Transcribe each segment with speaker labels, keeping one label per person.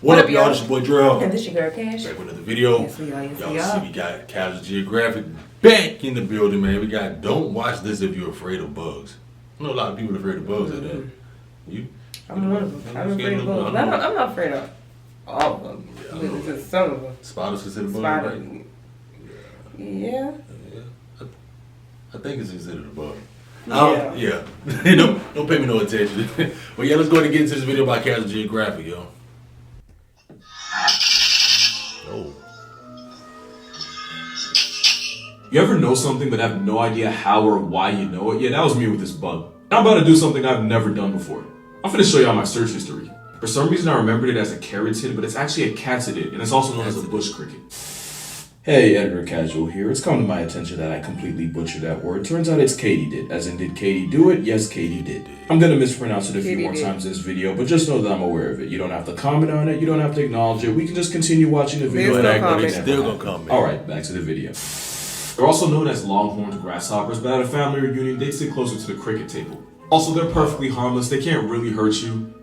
Speaker 1: What up, y'all? It's your boy Drill.
Speaker 2: And this your girl Cash.
Speaker 1: Back with another video.
Speaker 2: Yes, we are. Yes,
Speaker 1: y'all
Speaker 2: we are.
Speaker 1: see we got Casual Geographic back in the building, man. We got Don't Watch This If You're Afraid of Bugs. I know a lot of people are afraid of bugs out there. You?
Speaker 2: I'm one of them. I'm afraid of bugs. I'm not afraid of all of them. Yeah, it's just some of them.
Speaker 1: Spiders considered bugs, right?
Speaker 2: Yeah.
Speaker 1: I think it's considered a bug.
Speaker 2: Yeah.
Speaker 1: Don't pay me no attention. But yeah, let's go ahead and get into this video by Casual Geographic, yo. Oh.
Speaker 3: You ever know something but have no idea how or why you know it? Yeah, that was me with this bug. I'm about to do something I've never done before. I'm finna show y'all my search history. For some reason I remembered it as a carotid, but it's actually a catsidid, and it's also known as a bush cricket. Hey, Editor Casual here. It's come to my attention that I completely butchered that word. Turns out it's katydid. As in, did Katie do it? Yes, Katie did. I'm gonna mispronounce it a few more times in this video, but just know that I'm aware of it. You don't have to comment on it. You don't have to acknowledge it. We can just continue watching the video and act like it's
Speaker 1: still gonna comment.
Speaker 3: Alright, back to the video. They're also known as longhorned grasshoppers, but at a family reunion, they sit closer to the cricket table. Also, they're perfectly harmless. They can't really hurt you.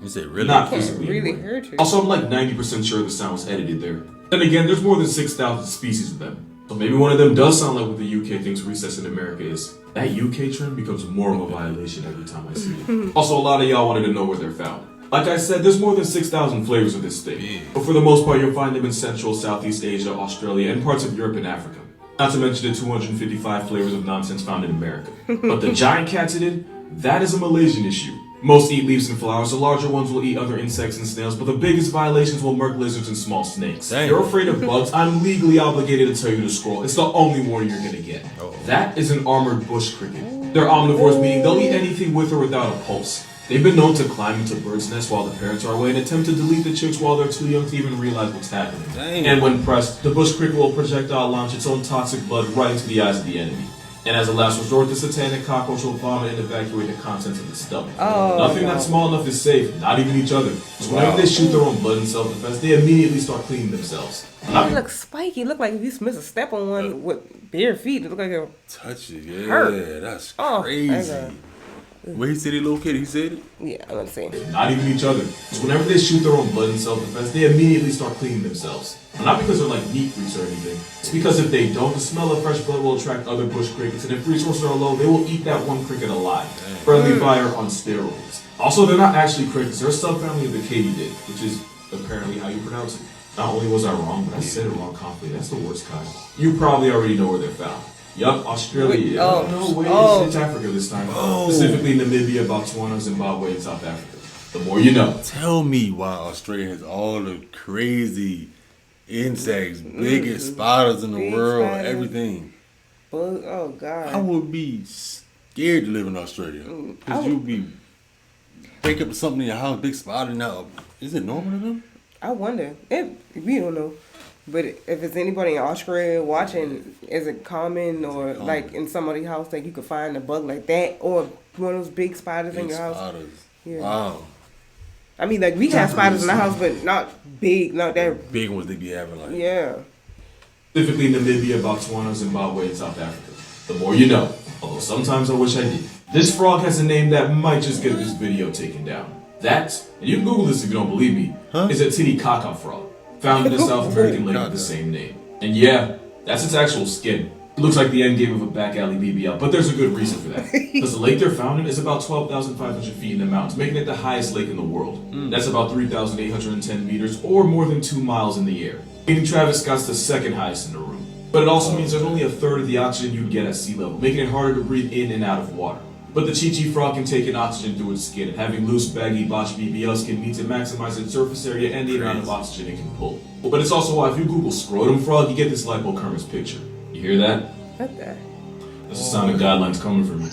Speaker 1: Is it really?
Speaker 3: Not
Speaker 2: Can't
Speaker 3: physically.
Speaker 2: really
Speaker 3: Anyway.
Speaker 2: hurt you.
Speaker 3: Also, I'm like 90% sure the sound was edited there. Then again, there's more than 6,000 species of them. So maybe one of them does sound like what the UK thinks recess in America is. That UK trend becomes more of a violation every time I see it. Also, a lot of y'all wanted to know where they're found. Like I said, there's more than 6,000 flavors of this thing. But for the most part, you'll find them in Central, Southeast Asia, Australia, and parts of Europe and Africa. Not to mention the 255 flavors of nonsense found in America. But the giant catsidid, that is a Malaysian issue. Most eat leaves and flowers, the larger ones will eat other insects and snails, but the biggest violations will murk lizards and small snakes. If you're afraid of bugs, I'm legally obligated to tell you to scroll. It's the only warning you're gonna get. That is an armored bush cricket. They're omnivores, meaning they'll eat anything with or without a pulse. They've been known to climb into birds' nests while the parents are away and attempt to delete the chicks while they're too young to even realize what's happening. And when pressed, the bush cricket will projectile launch its own toxic blood right into the eyes of the enemy. And as a last resort, the satanic cockroach will vomit and evacuate the contents of the stomach. Nothing that's small enough is safe, not even each other. So whenever they shoot their own blood in self-defense, they immediately start cleaning themselves.
Speaker 2: It looks spiky. It look like if you miss a step on one with bare feet, it look like a
Speaker 1: Touch it, yeah.
Speaker 2: hurt.
Speaker 1: That's
Speaker 2: Oh,
Speaker 1: crazy. Where he said he located? He said it?
Speaker 2: yeah. I'm gonna say.
Speaker 3: Not even each other. So whenever they shoot their own blood in self-defense, they immediately start cleaning themselves. Not because they're like meat freaks or anything. It's because if they don't, the smell of fresh blood will attract other bush crickets, and if resources are low, they will eat that one cricket alive. Friendly fire on steroids. Also, they're not actually crickets. They're a subfamily of the katydid, which is apparently how you pronounce it. Not only was I wrong, but I said it wrong confidently. That's the worst kind. You probably already know where they're found. Yup, Australia. It's Africa this time. Specifically Namibia, Botswana, Zimbabwe, and South Africa. The more you know.
Speaker 1: Tell me why Australia has all the crazy insects, biggest spiders in the world, everything.
Speaker 2: Bug. Oh God.
Speaker 1: I would be scared to live in Australia. Because you'd be wake up to something in your house, big spider now. Is it normal to them?
Speaker 2: I wonder. We don't know. But if it's anybody in Australia watching, is it common or like in somebody's house that you could find a bug like that or one of those big spiders in your house?
Speaker 1: Spiders.
Speaker 2: Yeah.
Speaker 1: Wow.
Speaker 2: I mean, like we have spiders in the house, but not big, not that
Speaker 1: big ones they be having like.
Speaker 2: Yeah.
Speaker 3: Specifically Namibia, Botswana, Zimbabwe, and South Africa. The more you know. Although sometimes I wish I did. This frog has a name that might just get this video taken down. That, and you can Google this if you don't believe me, is a Titicaca frog. Found in the South American lake with the same name. And yeah, that's its actual skin. It looks like the end game of a back alley BBL, but there's a good reason for that. Because the lake they're found in is about 12,500 feet in the mountains, making it the highest lake in the world. That's about 3,810 meters, or more than 2 miles in the air. Meaning Travis Scott's the second highest in the room. But it also means there's only a third of the oxygen you'd get at sea level, making it harder to breathe in and out of water. But the Chichi Frog can take in oxygen through its skin, and having loose, baggy, botched BBL skin means it maximizes its surface area and the amount of oxygen it can pull. But it's also why if you Google scrotum frog, you get this lipokermis picture. You hear that?
Speaker 2: What the?
Speaker 3: That's the sound of guidelines coming from me.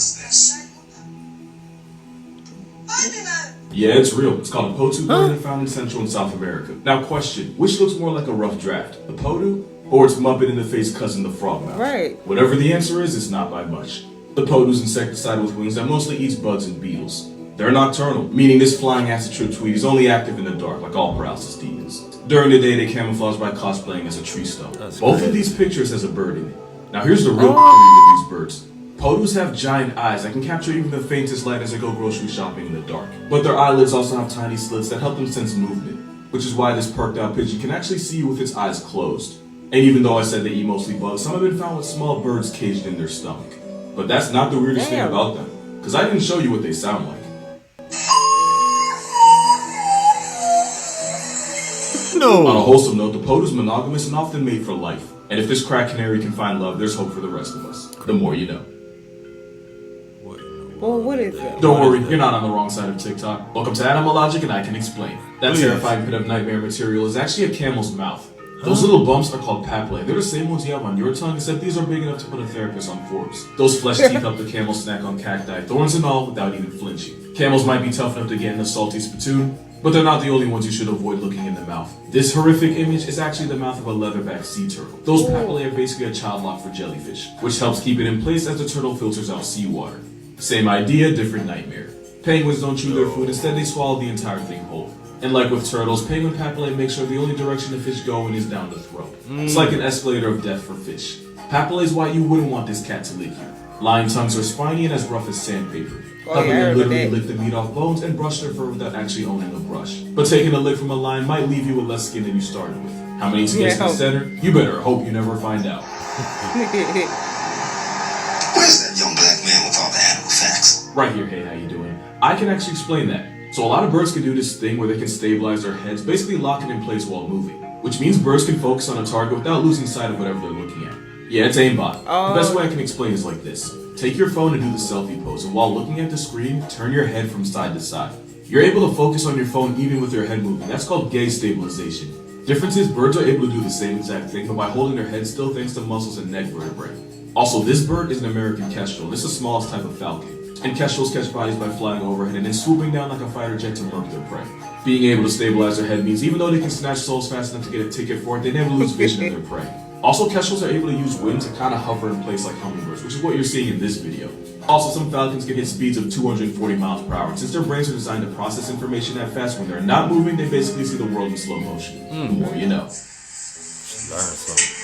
Speaker 3: Yeah, it's real. It's called a Podu bird and found in Central and South America. Now question, which looks more like a rough draft? The Podu? Or its Muppet in the face cousin the frogmouth?
Speaker 2: Right.
Speaker 3: Whatever the answer is, it's not by much. The Podu's insecticide with wings that mostly eats bugs and beetles. They're nocturnal, meaning this flying acid trip tweet is only active in the dark, like all paralysis demons. During the day, they camouflage by cosplaying as a tree stump. Both of these pictures has a bird in it. Now here's the real beauty of these birds. Podus have giant eyes that can capture even the faintest light as they go grocery shopping in the dark. But their eyelids also have tiny slits that help them sense movement. which is why this perked out pigeon can actually see you with its eyes closed. And even though I said they eat mostly bugs, some have been found with small birds caged in their stomach. But that's not the weirdest thing about them, because I didn't show you what they sound like.
Speaker 1: No.
Speaker 3: On a wholesome note, the Podu is monogamous and often mate for life. And if this crack canary can find love, there's hope for the rest of us. The more you know.
Speaker 2: Well, what is it?
Speaker 3: Don't worry, you're not on the wrong side of TikTok. Welcome to Animal Logic and I can explain. That terrifying pit of nightmare material is actually a camel's mouth. Those little bumps are called papillae. They're the same ones you have on your tongue, except these are big enough to put a therapist on Forbes. Those flesh teeth help the camel snack on cacti, thorns and all, without even flinching. Camels might be tough enough to get in a salty spittoon, but they're not the only ones you should avoid looking in the mouth. This horrific image is actually the mouth of a leatherback sea turtle. Those papillae are basically a child lock for jellyfish, which helps keep it in place as the turtle filters out seawater. Same idea, different nightmare. Penguins don't chew their food, instead they swallow the entire thing whole. And like with turtles, penguin papillae make sure the only direction the fish go in is down the throat. It's like an escalator of death for fish. Papillae is why you wouldn't want this cat to lick you. Lion tongues are spiny and as rough as sandpaper. Helping them literally lick the meat off bones and brush their fur without actually owning a brush. But taking a lick from a lion might leave you with less skin than you started with. How many to get to the center? You better hope you never find out.
Speaker 4: Where's that young black man with all the animal facts?
Speaker 3: Right here, hey, how you doing? I can actually explain that. So a lot of birds can do this thing where they can stabilize their heads, basically lock it in place while moving. Which means birds can focus on a target without losing sight of whatever they're looking at. Yeah, it's aimbot. The best way I can explain is like this. Take your phone and do the selfie pose, and while looking at the screen, turn your head from side to side. You're able to focus on your phone even with your head moving. That's called gaze stabilization. Difference is birds are able to do the same exact thing, but by holding their head still thanks to muscles and neck vertebrae. Also, this bird is an American kestrel. This is the smallest type of falcon. And kestrels catch bodies by flying overhead and then swooping down like a fighter jet to murk their prey. Being able to stabilize their head means even though they can snatch souls fast enough to get a ticket for it, they never lose vision of their prey. Also, kestrels are able to use wind to kind of hover in place like hummingbirds, which is what you're seeing in this video. Also, some falcons can hit speeds of 240 miles per hour, and since their brains are designed to process information that fast, when they're not moving, they basically see the world in slow motion. The more you know.
Speaker 1: Learn something.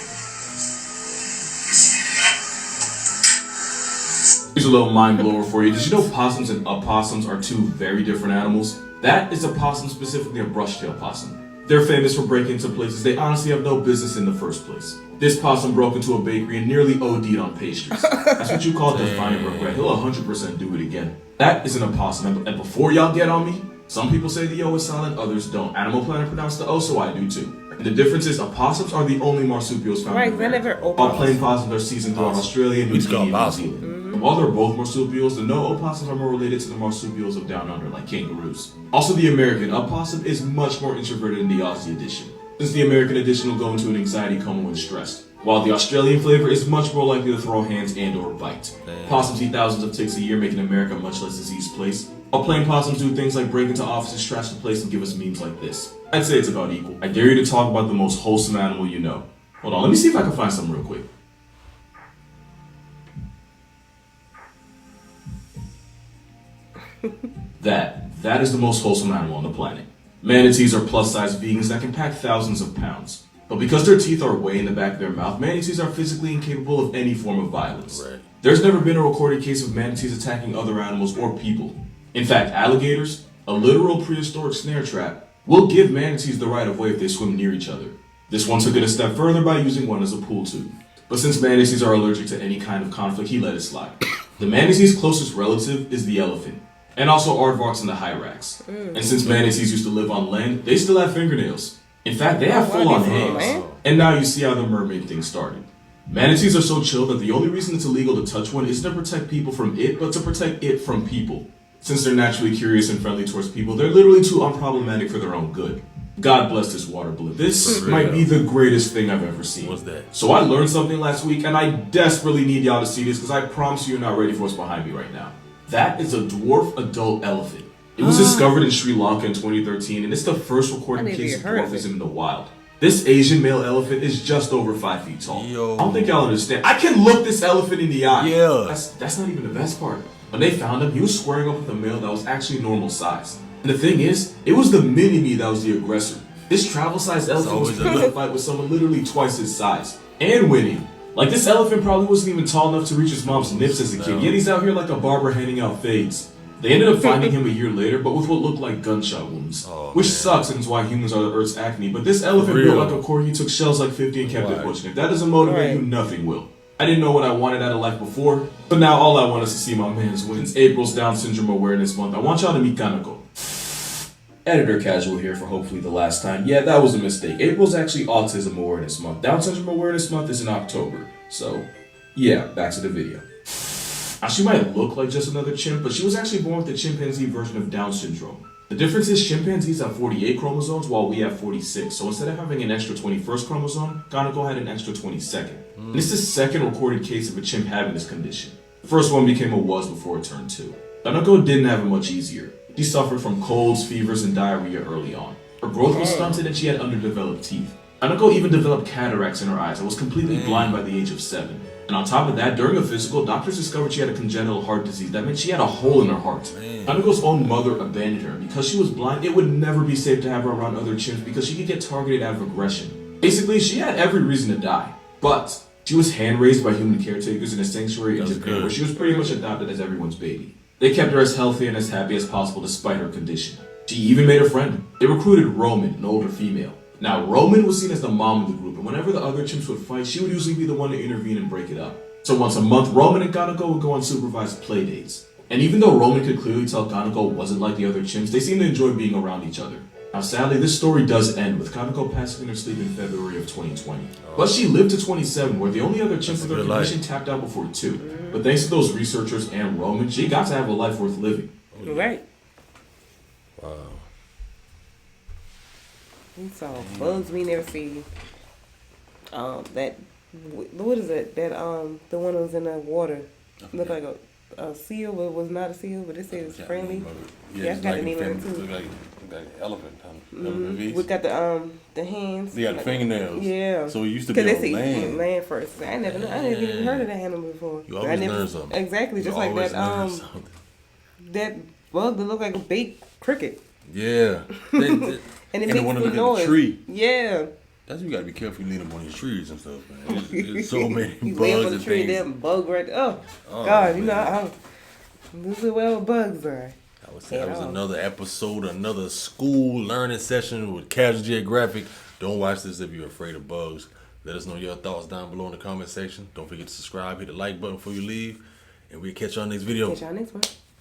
Speaker 3: Here's a little mind blower for you. Did you know possums and opossums are two very different animals? That is a possum, specifically a brush-tailed possum. They're famous for breaking into places they honestly have no business in the first place. This possum broke into a bakery and nearly OD'd on pastries. That's what you call defiant regret. He'll 100% do it again. That is an opossum. And before y'all get on me, some people say the O is silent, others don't. Animal Planet pronounced the O, so I do too. And the difference is opossums are the only marsupials found in America. While plain possums are seasoned throughout Australia, New Guinea, and New Zealand. While they're both marsupials, the no opossums are more related to the marsupials of down under, like kangaroos. Also, the American opossum is much more introverted than the Aussie edition, since the American edition will go into an anxiety coma when stressed, while the Australian flavor is much more likely to throw hands and or bite. Possums eat thousands of ticks a year, making America a much less diseased place. While plain possums do things like break into offices, trash the place, and give us memes like this. I'd say it's about equal. I dare you to talk about the most wholesome animal you know. Hold on, let me see if I can find something real quick. That is the most wholesome animal on the planet. Manatees are plus-sized vegans that can pack thousands of pounds. But because their teeth are way in the back of their mouth, manatees are physically incapable of any form of violence. There's never been a recorded case of manatees attacking other animals or people. In fact, alligators, a literal prehistoric snare trap, will give manatees the right of way if they swim near each other. This one took it a step further by using one as a pool tube. But since manatees are allergic to any kind of conflict, he let it slide. The manatee's closest relative is the elephant, and also aardvarks and the hyrax. And since manatees used to live on land, they still have fingernails. In fact, they have full-on hands. And now you see how the mermaid thing started. Manatees are so chill that the only reason it's illegal to touch one isn't to protect people from it, but to protect it from people. Since they're naturally curious and friendly towards people, they're literally too unproblematic for their own good. God bless this water balloon. This might be the greatest thing I've ever seen.
Speaker 1: What's that?
Speaker 3: So I learned something last week, and I desperately need y'all to see this because I promise you're not ready for what's behind me right now. That is a dwarf adult elephant. It was discovered in Sri Lanka in 2013, and it's the first recorded case of dwarfism in the wild. This Asian male elephant is just over 5 feet tall. I don't think y'all understand. I can look this elephant in the eye. That's not even the best part. When they found him, he was squaring up with a male that was actually normal size. And the thing is, it was the mini-me that was the aggressor. This travel-sized elephant was in a fight with someone literally twice his size. And winning. Like, this elephant probably wasn't even tall enough to reach his mom's nips as a kid, yet he's out here like a barber handing out fades. They ended up finding him a year later, but with what looked like gunshot wounds.
Speaker 1: Oh,
Speaker 3: which
Speaker 1: man.
Speaker 3: sucks and is why humans are the Earth's acne. But this elephant
Speaker 1: For real.
Speaker 3: built like a corgi took shells like 50 and kept it
Speaker 1: Right.
Speaker 3: pushing. If that doesn't motivate you, nothing will. I didn't know what I wanted out of life before, but now all I want is to see my man's win. It's April's Down Syndrome Awareness Month. I want y'all to meet Kaneko. Editor Casual here for hopefully the last time. Yeah, that was a mistake. April's actually Autism Awareness Month. Down Syndrome Awareness Month is in October. So, yeah, back to the video. Now, she might look like just another chimp, but she was actually born with the chimpanzee version of Down syndrome. The difference is chimpanzees have 48 chromosomes while we have 46. So instead of having an extra 21st chromosome, Kaneko had an extra 22nd. And it's the second recorded case of a chimp having this condition. The first one became a was before it turned 2. Kaneko didn't have it much easier. She suffered from colds, fevers, and diarrhea early on. Her growth was stunted and she had underdeveloped teeth. Kaneko even developed cataracts in her eyes and was completely blind by the age of 7. And on top of that, during a physical, doctors discovered she had a congenital heart disease. That meant she had a hole in her heart. Kaneko's own mother abandoned her. Because she was blind, it would never be safe to have her around other chimps because she could get targeted out of aggression. Basically, she had every reason to die. But she was hand-raised by human caretakers in a sanctuary in Japan where she was pretty much adopted as everyone's baby. They kept her as healthy and as happy as possible despite her condition. She even made a friend. They recruited Roman, an older female. Now, Roman was seen as the mom of the group, and whenever the other chimps would fight, she would usually be the one to intervene and break it up. So once a month, Roman and Kaneko would go on supervised play dates. And even though Roman could clearly tell Kaneko wasn't like the other chimps, they seemed to enjoy being around each other. Now sadly, this story does end, with Kaneko passing in her sleep in February of 2020. But she lived to 27, where the only other chimp with her condition tapped out before 2. But thanks to those researchers and Roman, she got to have a life worth living.
Speaker 2: Right.
Speaker 1: Wow.
Speaker 2: We saw bugs we never see. What is it? That the one that was in the water looked like a seal, but it was not a seal. But it said it's friendly. Yeah, I got the name of it too.
Speaker 5: Look like an elephant.
Speaker 2: We got the hands.
Speaker 5: They got the fingernails.
Speaker 2: Yeah.
Speaker 5: So it used to be
Speaker 2: Because they
Speaker 5: on
Speaker 2: say
Speaker 5: land.
Speaker 2: land first. I never even heard of that animal before.
Speaker 1: You always learn something.
Speaker 2: Exactly, just
Speaker 1: You
Speaker 2: like
Speaker 1: always
Speaker 2: that
Speaker 1: learn something.
Speaker 2: that bug that looked like a baked cricket.
Speaker 1: Yeah.
Speaker 2: And it
Speaker 5: And
Speaker 2: makes
Speaker 5: wanna
Speaker 2: the
Speaker 5: look at the
Speaker 2: noise.
Speaker 5: tree.
Speaker 2: Yeah.
Speaker 5: That's you gotta be careful. You lean up on these trees and stuff, man. There's so many
Speaker 2: You
Speaker 5: bugs
Speaker 2: lay up on the
Speaker 5: and
Speaker 2: tree,
Speaker 5: things.
Speaker 2: that bug right there. Oh,
Speaker 1: Oh,
Speaker 2: God, you
Speaker 1: man.
Speaker 2: know, this is where bugs are.
Speaker 1: I would say that was another episode, another school learning session with Casual Geographic. Don't watch this if you're afraid of bugs. Let us know your thoughts down below in the comment section. Don't forget to subscribe, hit the like button before you leave, and we'll catch you on the next video.
Speaker 2: Catch y'all next one.